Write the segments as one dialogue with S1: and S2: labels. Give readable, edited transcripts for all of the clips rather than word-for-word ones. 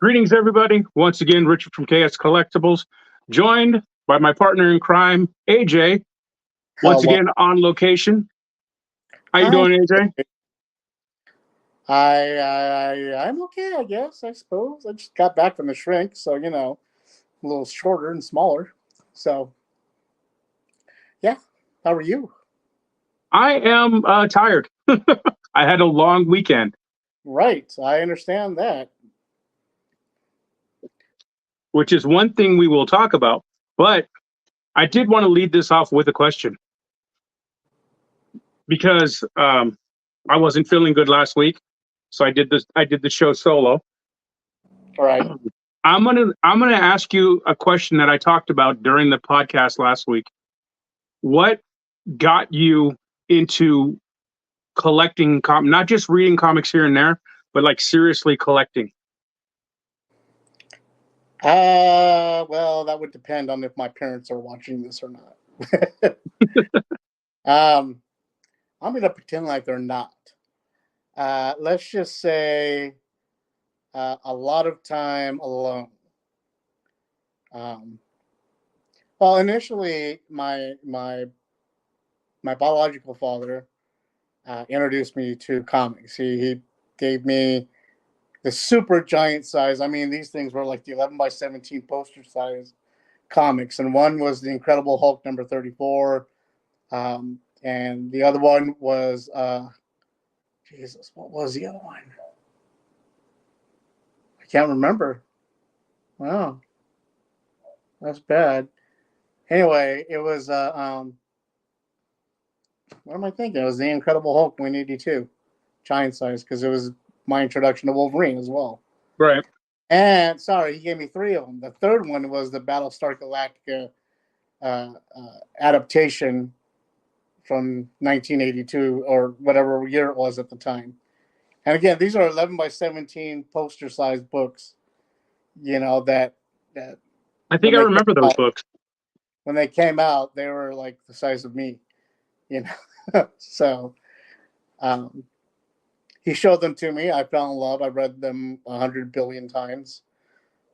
S1: Greetings, everybody. Once again, Richard from KS Collectibles, joined by my partner in crime, AJ. Once
S2: Hello.
S1: again on location. How you
S2: Hi.
S1: doing, AJ?
S2: I'm okay, I guess. I suppose I just got back from the shrink, so a little shorter and smaller. So yeah. How are you?
S1: I am tired. I had a long weekend,
S2: Right. I understand that.
S1: which is one thing we will talk about. But I did want to lead this off with a question because I wasn't feeling good last week, so I did this. I did the show solo.
S2: All right.
S1: I'm gonna ask you a question that I talked about during the podcast last week. What got you into collecting not just reading comics here and there, but like seriously collecting?
S2: Well, that would depend on if my parents are watching this or not. um, I'm gonna pretend like they're not. Let's just say a lot of time alone. Um, well, initially, my biological father introduced me to comics. He gave me the super giant size. I mean, these things were like the 11 by 17 poster size comics, and one was the Incredible Hulk number 34, and the other one was Jesus. What was the other one? I can't remember. Wow, that's bad. Anyway, it was what am I thinking? It was the Incredible Hulk 182, giant size, because it was my introduction to Wolverine as well.
S1: Right.
S2: And sorry, he gave me three of them. The third one was the Battlestar Galactica adaptation from 1982 or whatever year it was at the time. And again, these are 11 by 17 poster sized books. You know that
S1: I
S2: when
S1: think I
S2: they
S1: remember those books.
S2: came out, they were like the size of me. You know, so um, he showed them to me. I fell in love. I read them 100 billion times.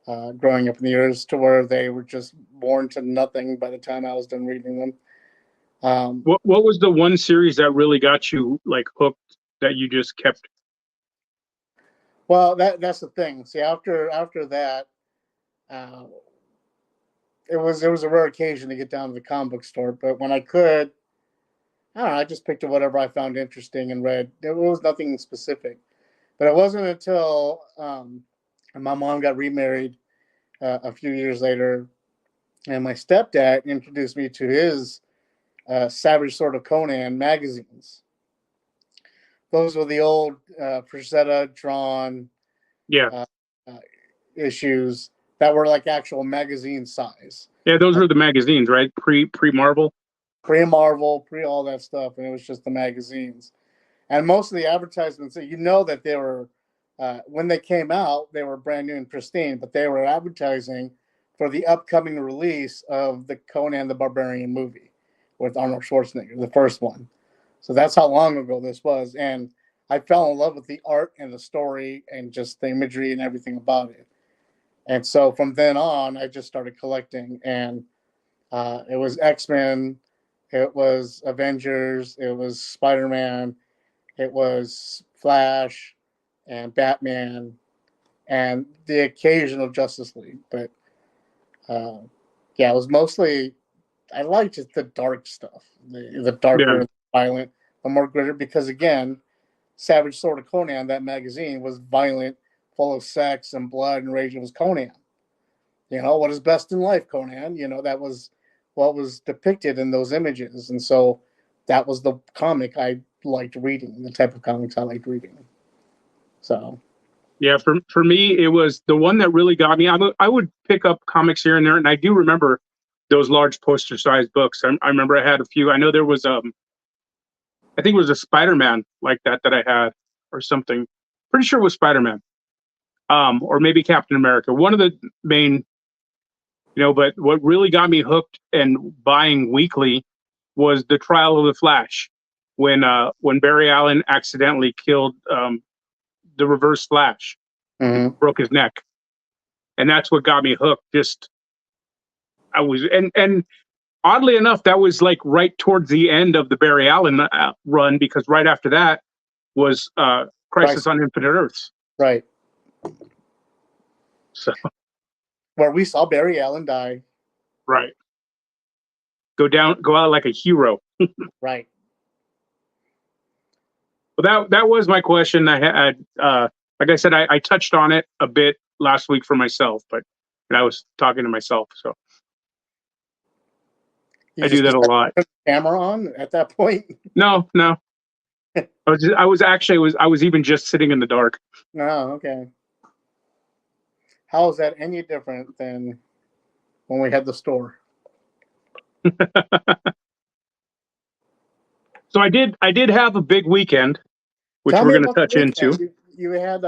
S2: Growing up in the years to where they were just born to nothing by the time I was done reading them.
S1: What was the one series that really got you like hooked that you just kept?
S2: Well, that's the thing. See, after that, uh, it was a rare occasion to get down to the comic book store. But when I could, I don't know. I just picked up whatever I found interesting and read. There was nothing specific. But it wasn't until my mom got remarried a few years later, and my stepdad introduced me to his Savage Sword of Conan magazines. Those were the old Frazetta drawn
S1: Yeah,
S2: uh, uh, issues that were like actual magazine size,
S1: yeah, those
S2: like
S1: were the magazines, right? Pre Marvel.
S2: pre Marvel, pre all that stuff, and it was just the magazines. And most of the advertisements, you know that they were when they came out, they were brand new and pristine, but they were advertising for the upcoming release of the Conan the Barbarian movie with Arnold Schwarzenegger, the first one. So that's how long ago this was, and I fell in love with the art and the story and just the imagery and everything about it. And so from then on, I just started collecting, and it was X-Men, it was Avengers, it was Spider-Man, it was Flash and Batman and the occasional Justice League. But uh, yeah, it was mostly, I liked the dark stuff, the
S1: Yeah,
S2: darker, violent, the more gritty, because again, Savage Sword of Conan, that magazine, was violent, full of sex and blood and rage. It was Conan. You know, what is best in life, Conan? You know, that was what was depicted in those images. And so that was the comic I liked reading, the type of comics I liked reading. So,
S1: yeah. For me, it was the one that really got me. I would pick up comics here and there, and I do remember those large poster sized books. I remember I had a few. I know there was I think it was a Spider Man like that I had or something. Pretty sure it was Spider Man. Or maybe Captain America. One of the main, but what really got me hooked and buying weekly was the Trial of the Flash, when Barry Allen accidentally killed the Reverse Flash,
S2: mm-hmm.
S1: broke his neck. and that's what got me hooked. Just I was and oddly enough, that was like right towards the end of the Barry Allen run, because right after that was Crisis on Infinite Earths.
S2: Right.
S1: So
S2: where we saw Barry Allen die.
S1: right. Go out like a hero.
S2: Right.
S1: Well, that was my question. I had, like I said, I touched on it a bit last week for myself, but I was talking to myself, so
S2: You
S1: I do
S2: just
S1: that a lot.
S2: put the camera on at that point.
S1: No, I was even just sitting in the dark.
S2: No, okay. How is that any different than when we had the store?
S1: So I did have a big weekend, which
S2: Tell
S1: we're
S2: me
S1: going to
S2: about the
S1: touch into.
S2: weekend. You had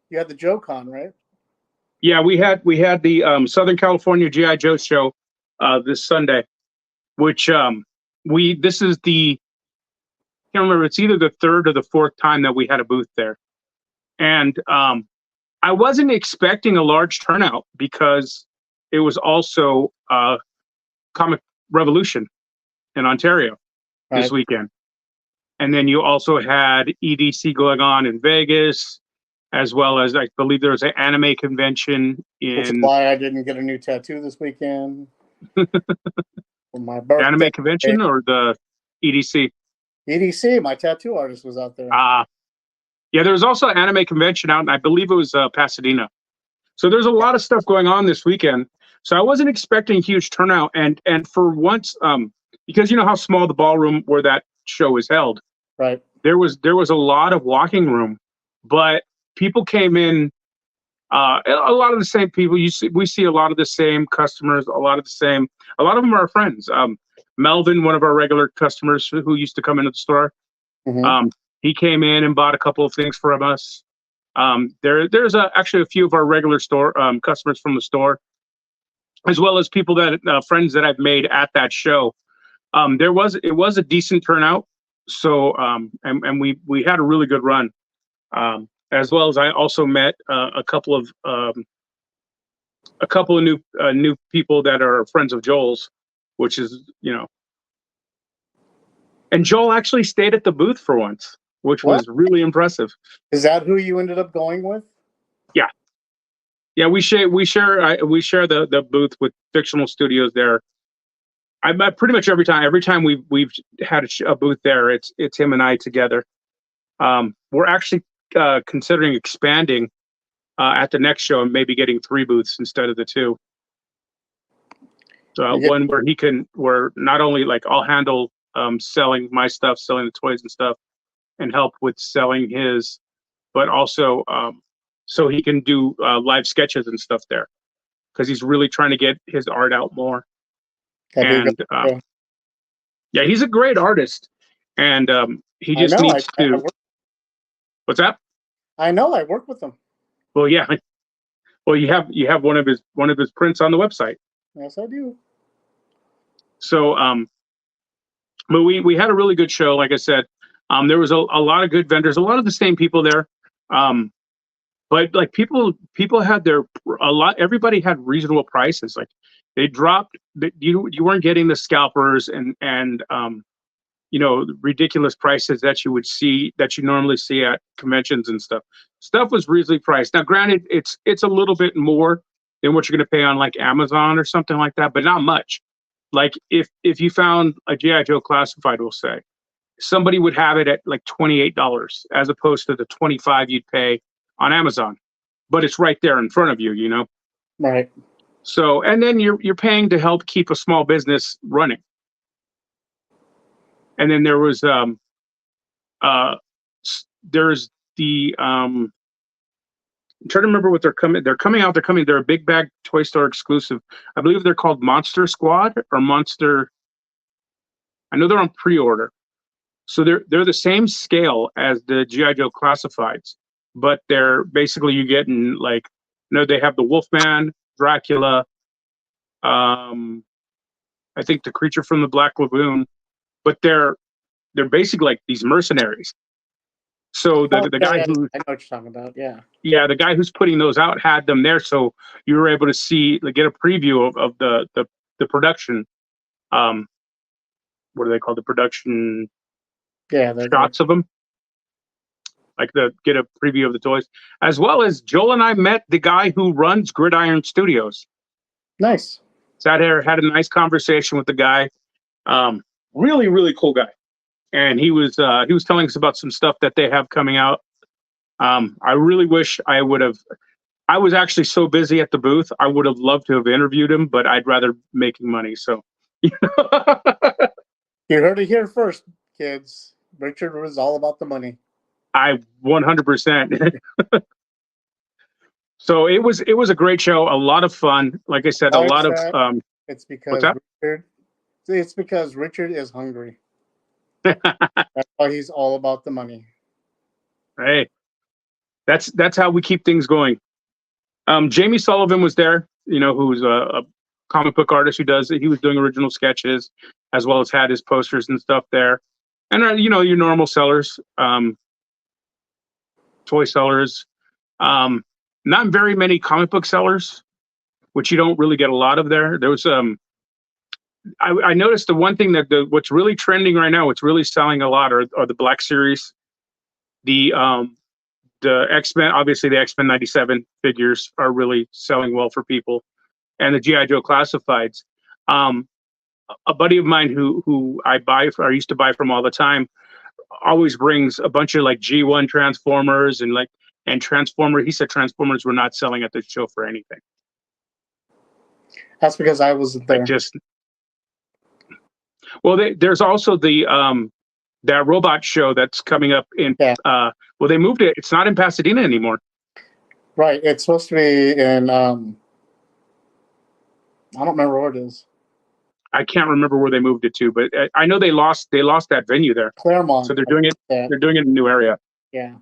S2: you had the Joe Con, right?
S1: Yeah, we had the Southern California GI Joe show this Sunday, which this is the, I can't remember, it's either the third or the fourth time that we had a booth there, and I wasn't expecting a large turnout because it was also Comic Revolution in Ontario this weekend. And then you also had EDC going on in Vegas, as well as I believe there was an anime convention in.
S2: Which is why I didn't get a new tattoo this weekend. For my birthday.
S1: Anime convention or the EDC?
S2: EDC, my tattoo artist was out there.
S1: Yeah, there was also an anime convention out, and I believe it was Pasadena. So there's a lot of stuff going on this weekend. So I wasn't expecting huge turnout, and for once, because you know how small the ballroom where that show is held,
S2: right?
S1: There was a lot of walking room, but people came in. A lot of the same people. We see a lot of the same customers. A lot of them are our friends. Melvin, one of our regular customers who used to come into the store, he came in and bought a couple of things from us. There's actually a few of our regular store customers from the store, as well as people that friends that I've made at that show. It was a decent turnout, so and we had a really good run, as well as I also met a couple of new people that are friends of Joel's, which is, and Joel actually stayed at the booth for once, which was really impressive.
S2: Is that who you ended up going with?
S1: Yeah, we share the booth with Fictional Studios there. I pretty much every time we've had a booth there, it's him and I together. We're actually considering expanding at the next show and maybe getting 3 booths instead of the 2. So one where not only like I'll handle selling my stuff, selling the toys and stuff, and help with selling his, but also so he can do live sketches and stuff there, because he's really trying to get his art out more. And yeah, he's a great artist, and he just needs to. What's that?
S2: I know. I work with him.
S1: Well, yeah. Well, you have one of his prints on the website.
S2: Yes, I do.
S1: So, but we had a really good show. Like I said, there was a lot of good vendors, a lot of the same people there. But like people had everybody had reasonable prices. Like they dropped. You weren't getting the scalpers and ridiculous prices that you normally see at conventions and stuff. Stuff was reasonably priced. Now, granted, it's a little bit more than what you're going to pay on like Amazon or something like that, but not much. Like if you found a GI Joe classified, we'll say, somebody would have it at like $28 as opposed to the $25 you'd pay on Amazon, but it's right there in front of you,
S2: Right.
S1: So, and then you're paying to help keep a small business running. And then there was there's the I'm trying to remember what they're coming. They're a big bag toy store exclusive. I believe they're called Monster Squad or Monster. I know they're on pre-order. So they're the same scale as the GI Joe classifieds, but they're basically you getting like, they have the Wolfman, Dracula, I think the Creature from the Black Lagoon, but they're basically like these mercenaries. So
S2: Oh,
S1: the
S2: yeah,
S1: guy
S2: yeah,
S1: who,
S2: I know what you're talking about. Yeah.
S1: yeah, the guy who's putting those out had them there, so you were able to see, like, get a preview of the production. Um, what are they called? The production
S2: Yeah, the
S1: shots of them, like the get a preview of the toys, as well as Joel and I met the guy who runs Gridiron Studios.
S2: nice.
S1: Sat here, had a nice conversation with the guy. Really, really cool guy, and he was telling us about some stuff that they have coming out. I really wish I would have. I was actually so busy at the booth. I would have loved to have interviewed him, but I'd rather making money. So,
S2: You heard it here first, kids. Richard was all about the money.
S1: I 100%. So it was a great show, a lot of fun. Like I said, a
S2: Why is
S1: lot of
S2: that? It's
S1: what's
S2: because
S1: that?
S2: Richard. It's because Richard is hungry. That's why he's all about the money.
S1: Hey, that's how we keep things going. Jamie Sullivan was there, who's a comic book artist who does it. He was doing original sketches as well as had his posters and stuff there. And your normal sellers, toy sellers, not very many comic book sellers, which you don't really get a lot of there. There was I noticed the one thing that what's really trending right now, what's really selling a lot are the Black Series, the X-Men, obviously the X-Men 97 figures are really selling well for people, and the GI Joe classifieds. Um, a buddy of mine who I used to buy from all the time always brings a bunch of like G1 Transformers and Transformer. He said Transformers were not selling at the show for anything.
S2: That's because I wasn't
S1: Like
S2: there.
S1: just well, there's also that robot show that's coming up in.
S2: Yeah.
S1: Well, they moved it. It's not in Pasadena anymore.
S2: Right. It's supposed to be in. I don't remember where it is.
S1: I can't remember where they moved it to, but I know they lost that venue there.
S2: Claremont.
S1: So they're doing it.
S2: Yeah.
S1: They're doing it in a new area.
S2: Yeah.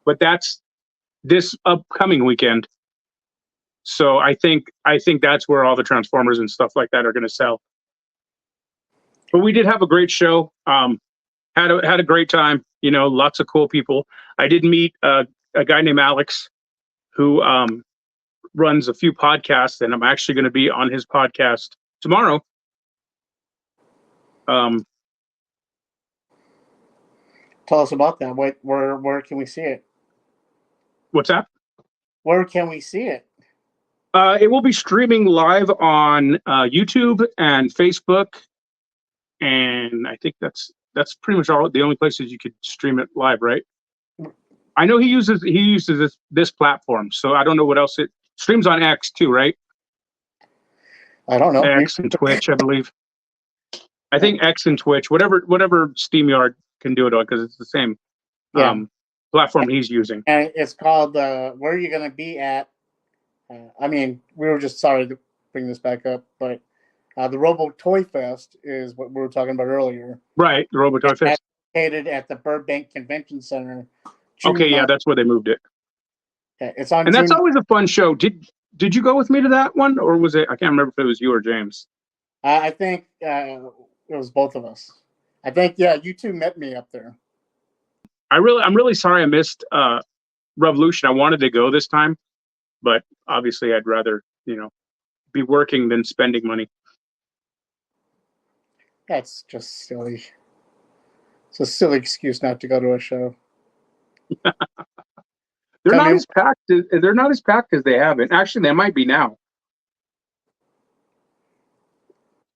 S1: But that's this upcoming weekend. So I think that's where all the Transformers and stuff like that are going to sell. But we did have a great show. Had a great time. Lots of cool people. I did meet a guy named Alex who runs a few podcasts, and I'm actually going to be on his podcast tomorrow.
S2: Tell us about that. Where can we see it?
S1: What's that?
S2: Where can we see it?
S1: It will be streaming live on YouTube and Facebook, and I think that's pretty much all the only places you could stream it live, right? I know he uses this platform, so I don't know what else it streams on X too, right?
S2: I don't know.
S1: X and Twitch, I believe. I think X and Twitch, whatever StreamYard can do it on, because it's the same platform he's using.
S2: And it's called Where Are You Gonna Be At? I mean, we were just sorry to bring this back up, but the Robo Toy Fest is what we were talking about earlier.
S1: Right, the Robo Toy Fest.
S2: Located at the Burbank Convention Center.
S1: Okay, yeah, that's where they moved it.
S2: Yeah, it's on.
S1: And that's always a fun show. Did you go with me to that one, or was it? I can't remember if it was you or James.
S2: I think it was both of us. I think you two met me up there.
S1: I'm really sorry I missed Revolution. I wanted to go this time, but obviously I'd rather be working than spending money.
S2: That's just silly. It's a silly excuse not to go to a show.
S1: They're not as packed as they have been. Actually, they might be now,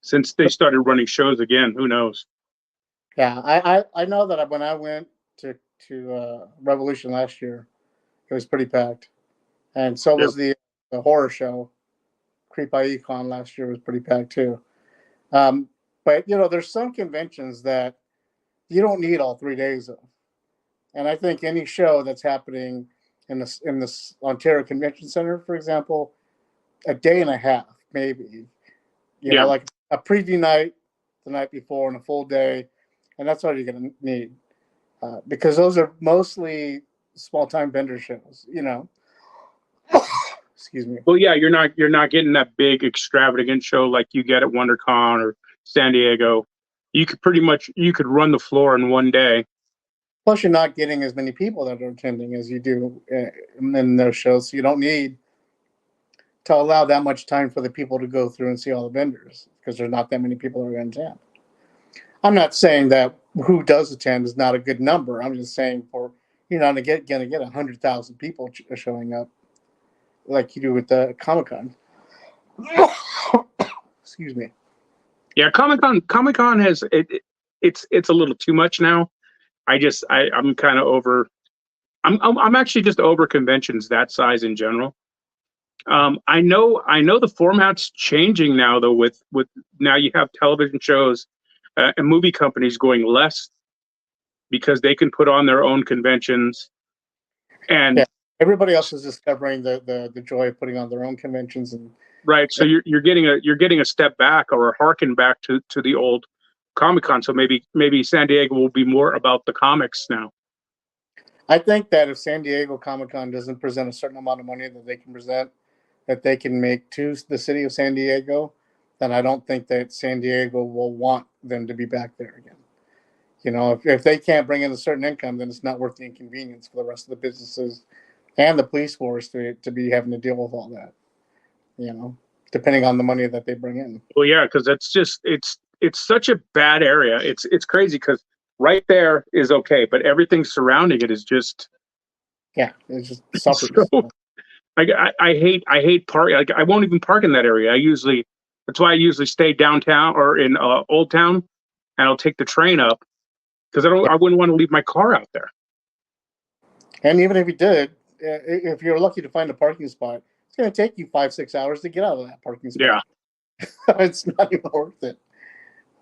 S1: since they started running shows again. Who knows?
S2: Yeah, I know that when I went to Revolution last year, it was pretty packed, and so was the horror show. Creepy Econ last year was pretty packed too. But there's some conventions that you don't need all 3 days of, and I think any show that's happening in this Ontario Convention Center, for example, a day and a half maybe. You know, like a preview night the night before and a full day, and that's all you're going to need because those are mostly small time vendor shows. Excuse me.
S1: Well, yeah, you're not getting that big extravagant show like you get at WonderCon or San Diego. You could run the floor in one day
S2: Plus, you're not getting as many people that are attending as you do in those shows. So you don't need to allow that much time for the people to go through and see all the vendors because there's not that many people that are going to attend. I'm not saying that who does attend is not a good number. I'm just saying for you're not going to get 100,000 people showing up like you do with the Comic Con. Excuse me.
S1: Yeah, Comic Con has it's a little too much now. I'm kind of over. I'm actually just over conventions that size in general. I know the format's changing now though. With now you have television shows and movie companies going less because they can put on their own conventions.
S2: Yeah,
S1: And
S2: everybody else is discovering the joy of putting on their own conventions and
S1: right, so you're getting a step back or a harken back to the old Comic Con. So maybe San Diego will be more about the comics now.
S2: I think that if San Diego Comic Con doesn't present a certain amount of money that they can present, that they can make to the city of San Diego, then I don't think that San Diego will want them to be back there again. If they can't bring in a certain income, then it's not worth the inconvenience for the rest of the businesses and the police force to be having to deal with all that, depending on the money that they bring in.
S1: Well, yeah, because it's such a bad area. It's crazy because right there is okay, but everything surrounding it is just
S2: Yeah, it just
S1: so.
S2: suffers.
S1: I hate park. Like I won't even park in that area. That's why I usually stay downtown or in Old Town, and I'll take the train up because
S2: Yeah.
S1: I wouldn't want to leave my car out there.
S2: And even if you did, if you're lucky to find a parking spot, it's going to take you 5-6 hours to get out of that parking
S1: Yeah,
S2: spot. It's not even worth it.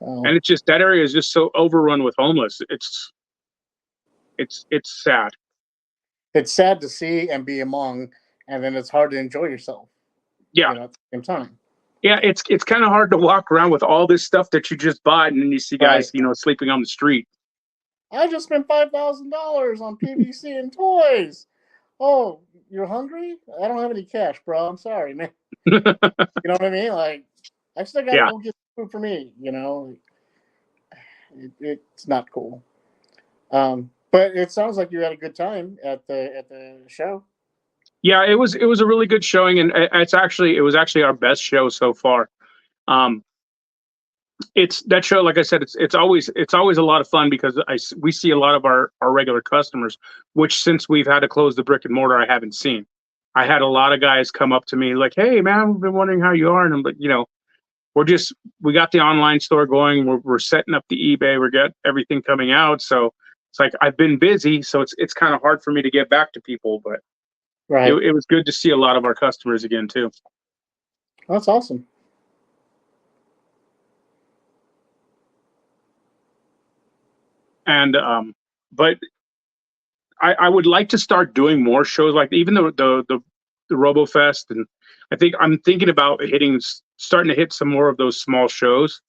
S1: and it's just that area is just so overrun with homeless. It's sad.
S2: It's sad to see and be among, and then it's hard to enjoy yourself,
S1: Yeah,
S2: at the same time.
S1: yeah. It's kind of hard to walk around with all this stuff that you just bought, and then you see guys
S2: Right.
S1: sleeping on the street.
S2: I just spent $5,000 on PVC and toys. Oh, you're hungry? I don't have any cash, bro. I'm sorry, man. You know what I mean? Like, I still got to
S1: Yeah.
S2: go get food for me. It's not cool. But it sounds like you had a good time at the show.
S1: Yeah, it was a really good showing, and it was actually our best show so far. Um, it's that show, like I said, it's always a lot of fun because we see a lot of our regular customers, which since we've had to close the brick and mortar, I haven't seen. I had a lot of guys come up to me like, "Hey, man, we've been wondering how you are," and I'm like, we got the online store going, we're setting up the eBay, we got everything coming out, so it's like I've been busy, so it's kind of hard for me to get back to people, but it,
S2: Right.
S1: it was good to see a lot of our customers again too.
S2: That's awesome.
S1: And but I would like to start doing more shows like even the RoboFest, and I'm thinking about starting to hit some more of those small shows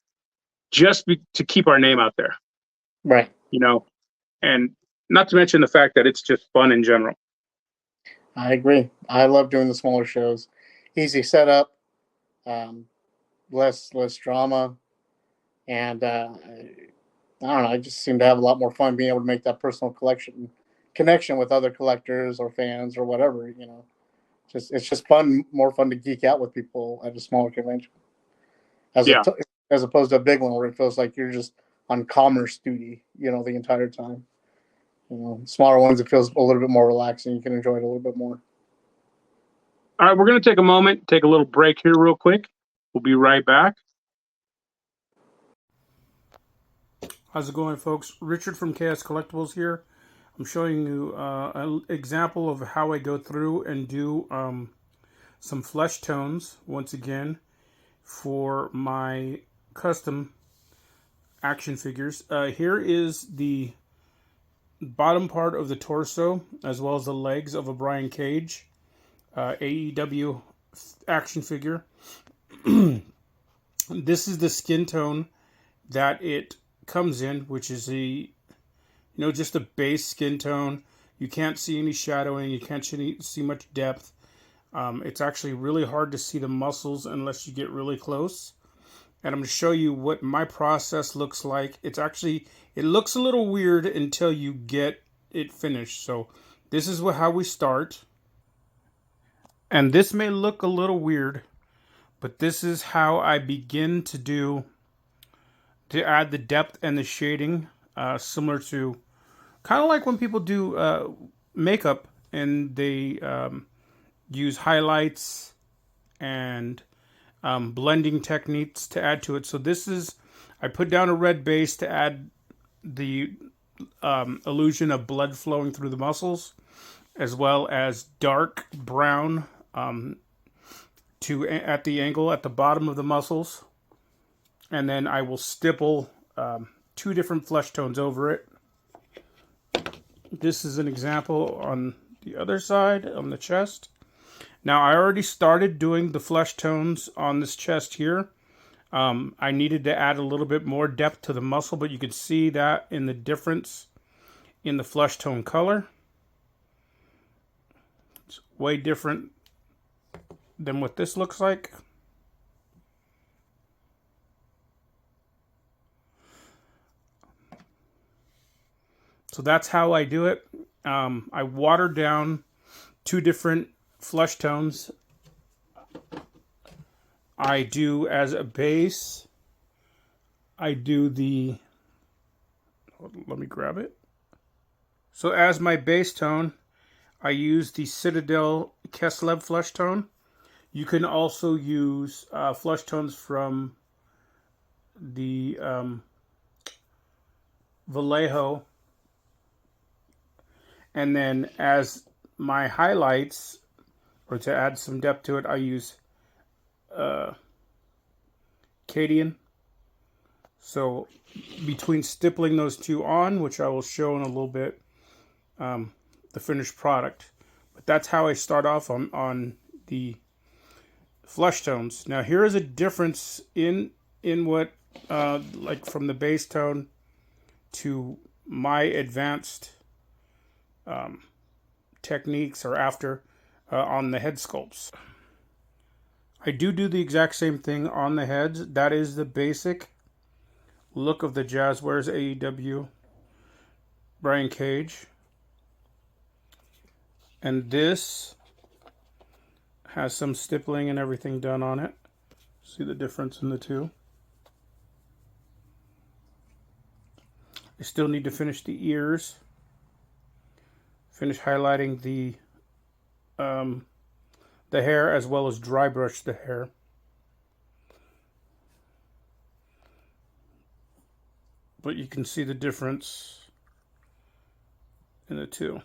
S1: to keep our name out there,
S2: Right.
S1: you know, and not to mention the fact that it's just fun in general.
S2: I agree. I love doing the smaller shows. Easy setup, um, less drama, and I don't know. I just seem to have a lot more fun being able to make that personal collection connection with other collectors or fans or whatever. It's just fun, more fun to geek out with people at a smaller convention as a
S1: Yeah.
S2: as opposed to a big one where it feels like you're just on commerce duty, the entire time. Smaller ones it feels a little bit more relaxing. You can enjoy it a little bit more.
S1: All right, we're going to take a moment, take a little break here real quick. We'll be right back. How's it going, folks? Richard from KS Collectibles here. I'm showing you an example of how I go through and do some flesh tones once again for my custom action figures. Here is the bottom part of the torso as well as the legs of a Brian Cage AEW action figure. This is the skin tone that it comes in, which is just a base skin tone. You can't see any shadowing. You can't see much depth. It's actually really hard to see the muscles unless you get really close.
S3: and I'm going to show you what my process looks like. It looks a little weird until you get it finished. So this is how we start. And this may look a little weird, but this is how I begin to add the depth and the shading, similar to kind of like when people do makeup and they use highlights and blending techniques to add to it. So I put down a red base to add the illusion of blood flowing through the muscles, as well as dark brown at the angle at the bottom of the muscles. And then I will stipple 2 different flesh tones over it. This is an example on the other side, on the chest. Now, I already started doing the flesh tones on this chest here. I needed to add a little bit more depth to the muscle, but you can see that in the difference in the flesh tone color. It's way different than what this looks like. So that's how I do it. I water down 2 different flesh tones. I do as a base. I do let me grab it. So as my base tone, I use the Citadel Keslev flesh tone. You can also use flesh tones from the Vallejo. And then as my highlights, or to add some depth to it, I use Cadian. So between stippling those 2 on, which I will show in a little bit, the finished product. But that's how I start off on the flesh tones. Now here is a difference in what, like from the base tone to my advanced techniques or after on the head sculpts. I do the exact same thing on the heads. That is the basic look of the Jazzwares AEW Brian Cage. And this has some stippling and everything done on it. See the difference in the 2? I still need to finish the ears. Finish highlighting the hair, as well as dry brush the hair. But you can see the difference in the 2.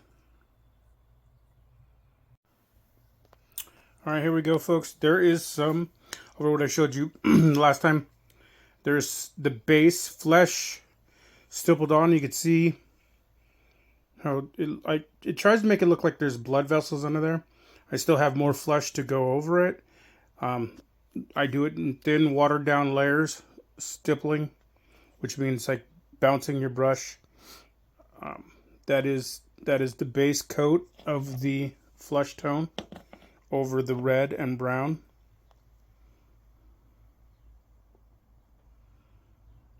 S3: All right, here we go, folks. There is some, over what I showed you last time. There's the base flesh stippled on. You can see how it tries to make it look like there's blood vessels under there. I still have more flesh to go over it. I do it in thin, watered down layers, stippling, which means like bouncing your brush. That is the base coat of the flesh tone over the red and brown.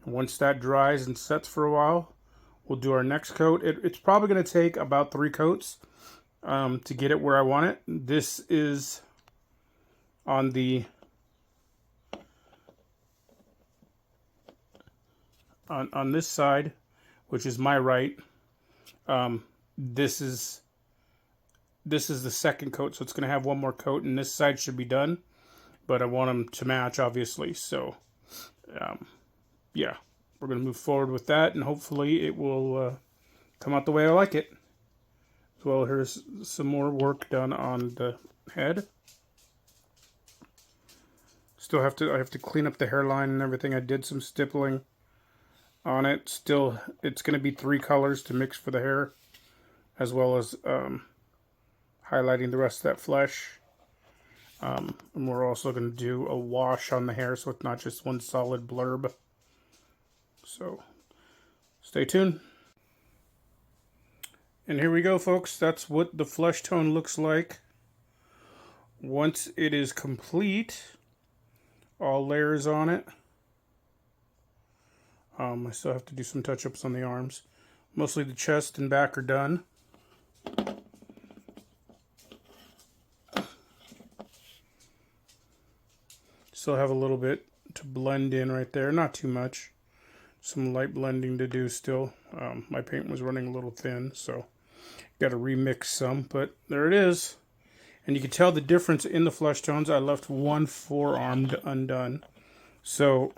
S3: Once that dries and sets for a while, we'll do our next coat. It's probably going to take about 3 coats to get it where I want it. This is on the on this side, which is my right. This is the second coat, so it's going to have 1 more coat, and this side should be done. But I want them to match, obviously. So, yeah, we're going to move forward with that, and hopefully it will come out the way I like it. As well, here's some more work done on the head. I have to clean up the hairline and everything. I did some stippling on it. Still, it's going to be 3 colors to mix for the hair, as well as highlighting the rest of that flesh. And we're also going to do a wash on the hair, so it's not just one solid blurb. So, stay tuned. And here we go, folks. That's what the flesh tone looks like once it is complete. All layers on it. I still have to do some touch-ups on the arms. Mostly the chest and back are done. Still have a little bit to blend in right there. Not too much. Some light blending to do still. My paint was running a little thin, so got to remix some. But there it is. And you can tell the difference in the flesh tones. I left one forearm undone. So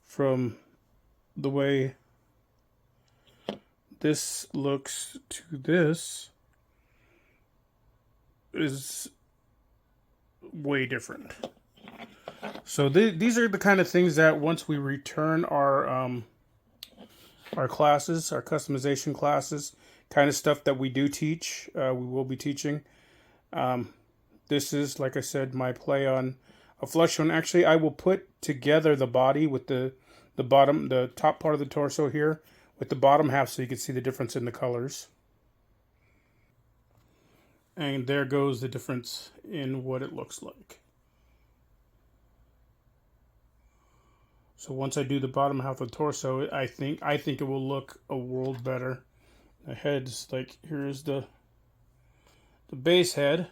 S3: from the way this looks to this is way different. So these are the kind of things that once we return our classes, our customization classes, kind of stuff that we do teach, we will be teaching. This is, like I said, my play on a flesh tone. Actually, I will put together the body with the bottom, the top part of the torso here, with the bottom half so you can see the difference in the colors. And there goes the difference in what it looks like. So once I do the bottom half of the torso, I think it will look a world better. The head's like, here's the base head.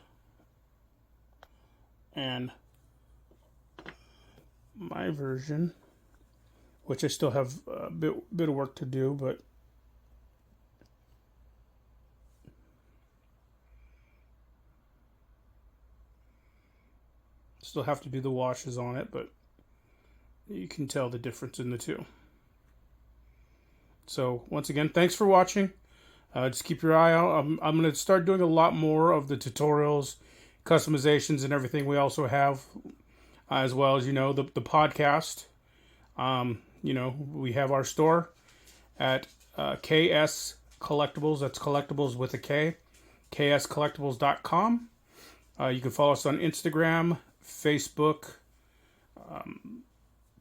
S3: And my version, which I still have a bit of work to do, but still have to do the washes on it, but you can tell the difference in the two. So once again, thanks for watching. Just keep your eye out. I'm going to start doing a lot more of the tutorials, customizations, and everything we also have, as well as, the podcast. We have our store at KS Collectibles. That's collectibles with a K. KScollectibles.com. You can follow us on Instagram, Facebook,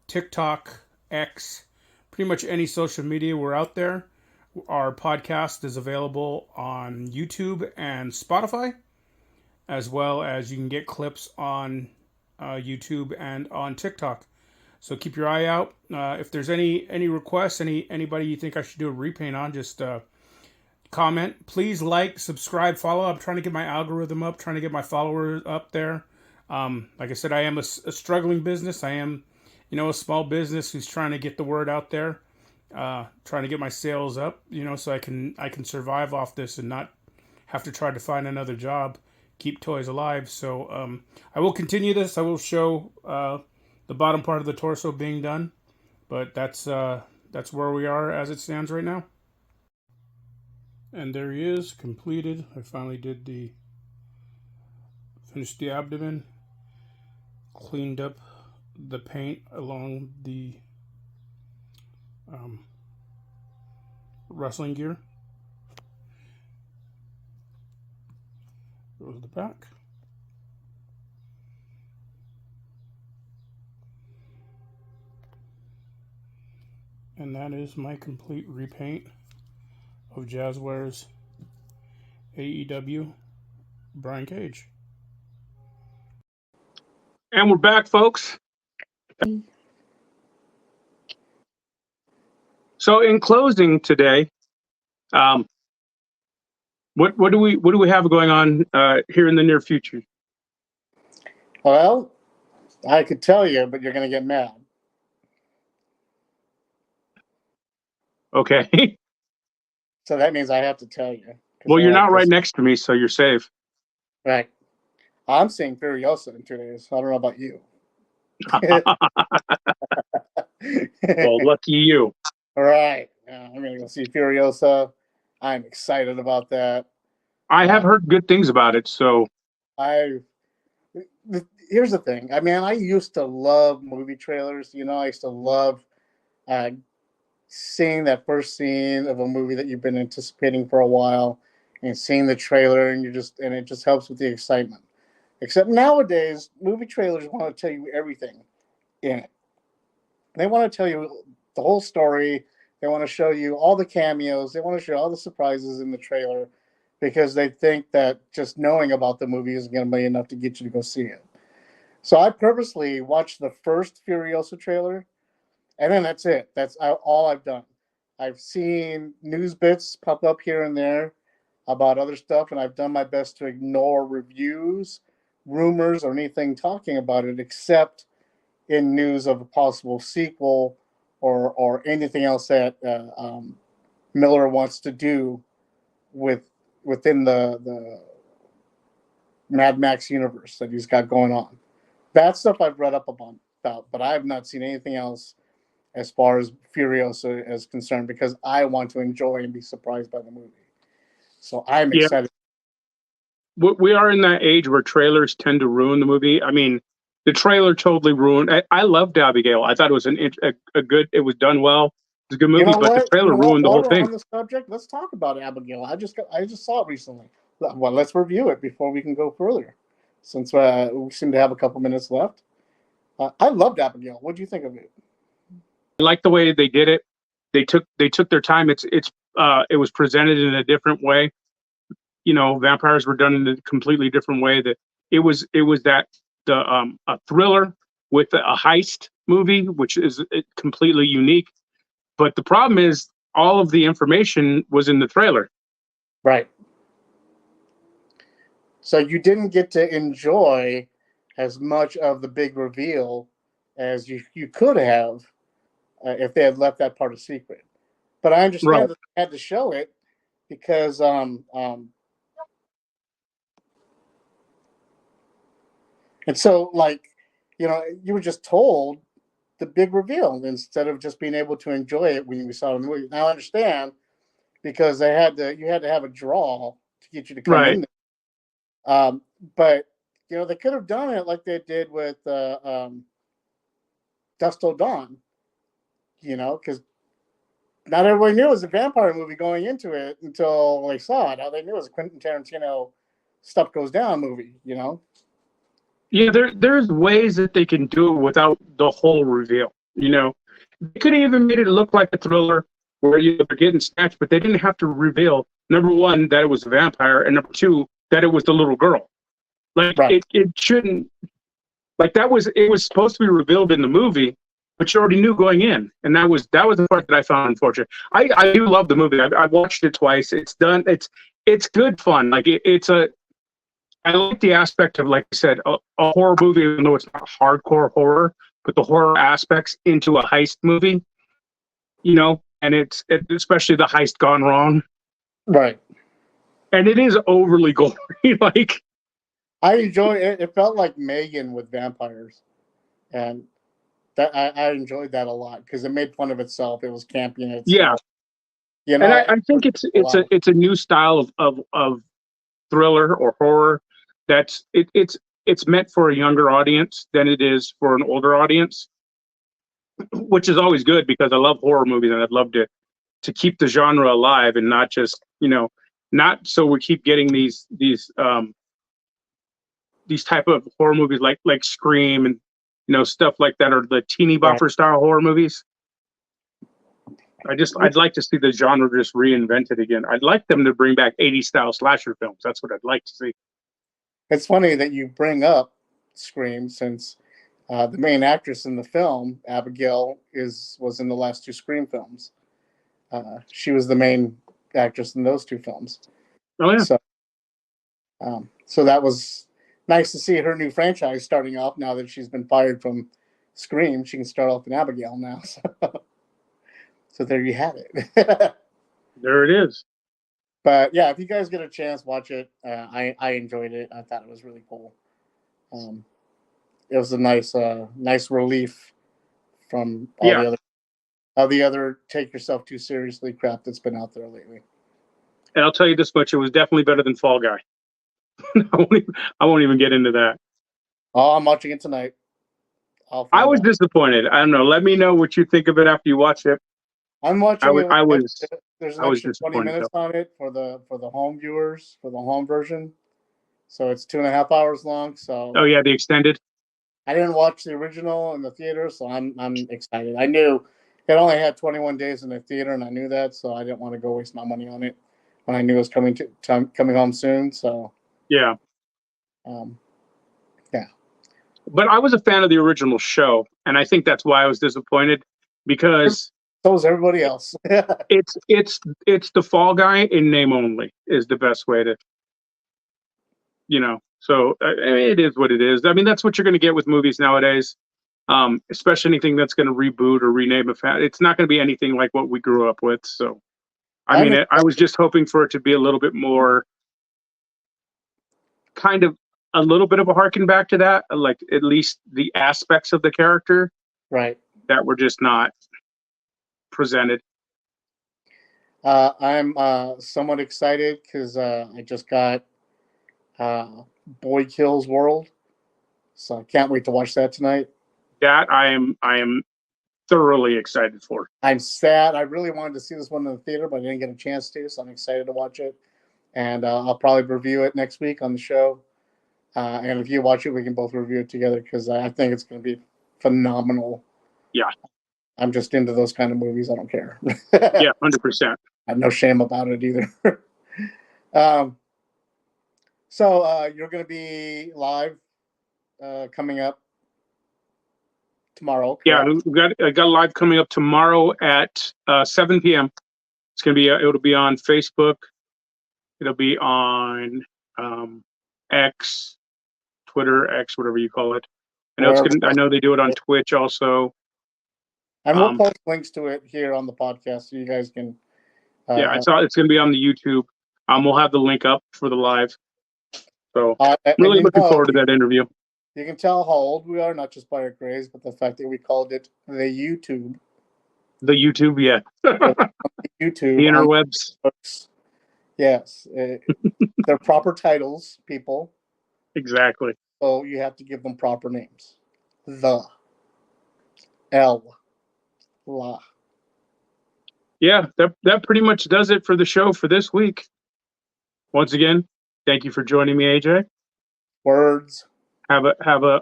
S3: TikTok, X, pretty much any social media, we're out there. Our podcast is available on YouTube and Spotify, as well as you can get clips on YouTube and on TikTok. So keep your eye out. If there's any requests, anybody you think I should do a repaint on, just comment. Please like, subscribe, follow. I'm trying to get my algorithm up, trying to get my followers up there. Like I said, I am a struggling business. I am, a small business who's trying to get the word out there, trying to get my sales up, so I can survive off this and not have to try to find another job, keep toys alive. So I will continue this. I will show the bottom part of the torso being done, but that's where we are as it stands right now. And there he is, completed. I finally finished the abdomen, cleaned up the paint along the wrestling gear. Goes the back. And that is my complete repaint of Jazzware's AEW Brian Cage.
S1: And we're back, folks. So in closing today, what do we have going on here in the near future?
S2: Well, I could tell you, but you're going to get mad.
S1: Okay.
S2: So that means I have to tell you.
S1: Well, you're not right next to me, so you're safe.
S2: Right. I'm seeing Furiosa in 2 days. I don't know about you.
S1: Well, lucky you.
S2: All right. I'm going to go see Furiosa. I'm excited about that.
S1: I have heard good things about it, so.
S2: Here's the thing. I mean, I used to love movie trailers. I used to love seeing that first scene of a movie that you've been anticipating for a while and seeing the trailer, and it just helps with the excitement. Except nowadays, movie trailers want to tell you everything in it. They want to tell you the whole story. They want to show you all the cameos. They want to show all the surprises in the trailer because they think that just knowing about the movie is going to be enough to get you to go see it. So I purposely watched the first Furiosa trailer, And then that's it. That's all I've done. I've seen news bits pop up here and there about other stuff, and I've done my best to ignore reviews, rumors, or anything talking about it, except in news of a possible sequel or anything else that Miller wants to do within the Mad Max universe that he's got going on. That stuff I've read up about, but I have not seen anything else as far as Furiosa is concerned, because I want to enjoy and be surprised by the movie. So I'm
S1: Yeah,
S2: excited.
S1: we are in that age where trailers tend to ruin the movie. I mean, the trailer totally ruined. I loved Abigail. I thought it was a good. It was done well. It was a good
S2: You
S1: movie,
S2: know
S1: but the
S2: what?
S1: trailer ruined the
S2: While
S1: whole
S2: we're
S1: thing.
S2: on the subject, let's talk about Abigail. I just saw it recently. Well, let's review it before we can go further, since we seem to have a couple minutes left. I loved Abigail. What do you think of it?
S1: I like the way they did it. They took their time. It was presented in a different way. You know, vampires were done in a completely different way. That it was that the a thriller with a heist movie, which is completely unique. But the problem is all of the information was in the trailer.
S2: Right. So you didn't get to enjoy as much of the big reveal as you could have if they had left that part a secret. But I
S1: Right.
S2: understand that they had to show it because and so like you were just told the big reveal instead of just being able to enjoy it when you saw it in the movie. Now I understand because you had to have a draw to get you to come
S1: Right.
S2: in there. But they could have done it like they did with Dust Till Dawn, because not everybody knew it was a vampire movie going into it until they saw it. How they knew it was a Quentin Tarantino stuff goes down movie.
S1: Yeah, there's ways that they can do it without the whole reveal. You know, they could have even made it look like a thriller where they're getting snatched, but they didn't have to reveal number one that it was a vampire, and number two that it was the little girl. Like
S2: Right.
S1: it shouldn't. Like it was supposed to be revealed in the movie, but you already knew going in, and that was the part that I found unfortunate. I do love the movie. I watched it twice. It's done. It's good fun. Like it's a I like the aspect of, like I said, a horror movie, even though it's not hardcore horror, but the horror aspects into a heist movie, and especially the heist gone wrong.
S2: Right.
S1: And it is overly gory. Like,
S2: I enjoy it. It felt like Megan with vampires, and that I enjoyed that a lot because it made fun of itself. It was campy in
S1: yeah.
S2: itself.
S1: And I think
S2: Wow.
S1: it's a new style of thriller or horror it's meant for a younger audience than it is for an older audience, which is always good because I love horror movies and I'd love to keep the genre alive and not just not so we keep getting these type of horror movies like Scream and stuff like that, or the teeny
S2: Right.
S1: bopper style horror movies. I'd like to see the genre just reinvented again. I'd like them to bring back 80s style slasher films. That's what I'd like to see.
S2: It's funny that you bring up Scream since the main actress in the film, Abigail, was in the last two Scream films. She was the main actress in those two films.
S1: Oh yeah.
S2: So that was nice to see her new franchise starting off. Now that she's been fired from Scream, she can start off in Abigail now. So there you have it.
S1: There it is.
S2: But yeah, if you guys get a chance, watch it. I enjoyed it. I thought it was really cool. It was a nice relief from all the other take yourself too seriously crap that's been out there lately.
S1: And I'll tell you this much: it was definitely better than Fall Guy. I won't even get into that.
S2: Oh, I'm watching it tonight.
S1: I was
S2: out.
S1: disappointed. I don't know. Let me know what you think of it after you watch it.
S2: I'm watching it. There's an
S1: I was
S2: extra 20
S1: disappointed
S2: minutes
S1: though.
S2: on it for the home viewers for the home version, so it's 2.5 hours long. So
S1: Oh yeah, the extended.
S2: I didn't watch the original in the theater, so I'm excited. I knew it only had 21 days in the theater, and I knew that, so I didn't want to go waste my money on it when I knew it was coming home soon. So
S1: Yeah.
S2: Yeah.
S1: But I was a fan of the original show, and I think that's why I was disappointed. because
S2: So is everybody else.
S1: it's the Fall Guy in name only is the best way to, So I mean, it is what it is. I mean, that's what you're going to get with movies nowadays. Especially anything that's going to reboot or rename it's not going to be anything like what we grew up with. So, I mean, I was just hoping for it to be a little bit more, kind of a little bit of a harken back to that, like at least the aspects of the character,
S2: right,
S1: that were just not presented.
S2: I'm somewhat excited because I just got Boy Kills World, so I can't wait to watch that tonight.
S1: That I am thoroughly excited for.
S2: I'm sad. I really wanted to see this one in the theater, but I didn't get a chance to, so I'm excited to watch it. And I'll probably review it next week on the show. And if you watch it, we can both review it together because I think it's going to be phenomenal.
S1: Yeah.
S2: I'm just into those kind of movies. I don't care.
S1: Yeah, 100%.
S2: I have no shame about it either. So you're going to be live coming up tomorrow. Correct?
S1: Yeah, I got a live coming up tomorrow at 7 p.m. It's gonna be it'll be on Facebook. It'll be on X, Twitter, X, whatever you call it. I know they do it on Twitch also.
S2: And we'll post links to it here on the podcast so you guys can.
S1: Yeah, it's going to be on the YouTube. We'll have the link up for the live. So really looking forward to that interview.
S2: You can tell how old we are, not just by our grades, but the fact that we called it the YouTube.
S1: The YouTube, yeah.
S2: YouTube.
S1: The interwebs.
S2: Yes. They're proper titles, people.
S1: Exactly.
S2: So you have to give them proper names. The. L. La.
S1: Yeah, that pretty much does it for the show for this week. Once again, thank you for joining me, AJ.
S2: Words.
S1: Have a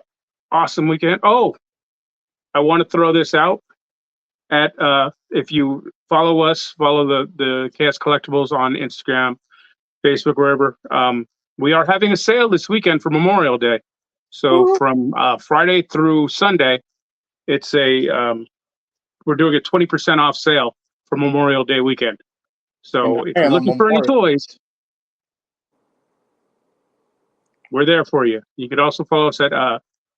S1: awesome weekend. Oh, I want to throw this out at if you follow the KS Collectibles on Instagram, Facebook, wherever. We are having a sale this weekend for Memorial Day. So from Friday through Sunday, it's we're doing a 20% off sale for Memorial Day weekend. So if you're looking for any toys, we're there for you. You could also follow us at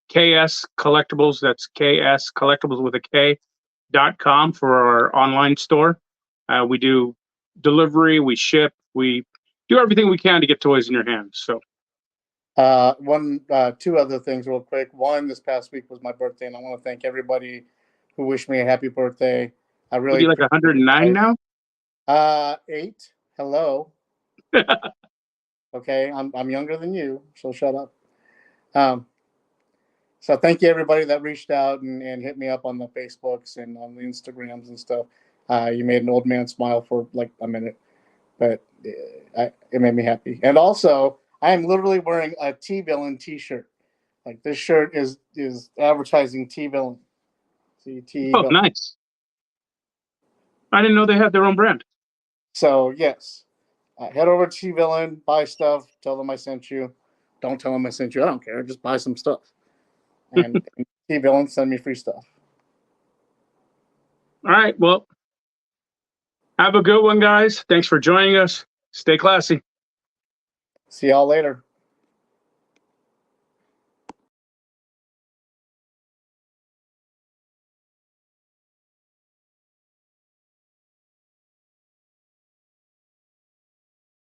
S1: KS Collectibles. That's KS Collectibles with a K.com for our online store. We do delivery, we ship, we do everything we can to get toys in your hands. So
S2: two other things real quick. One, this past week was my birthday, and I want to thank everybody who wished me a happy birthday. I really
S1: be like 109 now.
S2: 8. Hello. Okay, I'm younger than you, so shut up. So thank you everybody that reached out and hit me up on the Facebooks and on the Instagrams and stuff. You made an old man smile for like a minute, but it made me happy. And also, I am literally wearing a T-Villain T-shirt. Like this shirt is advertising T-Villain.
S1: Oh, nice. I didn't know they had their own brand.
S2: So yes, head over to T-Villain, buy stuff, tell them I sent you. Don't tell them I sent you. I don't care. Just buy some stuff. And T-Villain, send me free stuff.
S1: All right. Well, have a good one, guys. Thanks for joining us. Stay classy.
S2: See y'all later.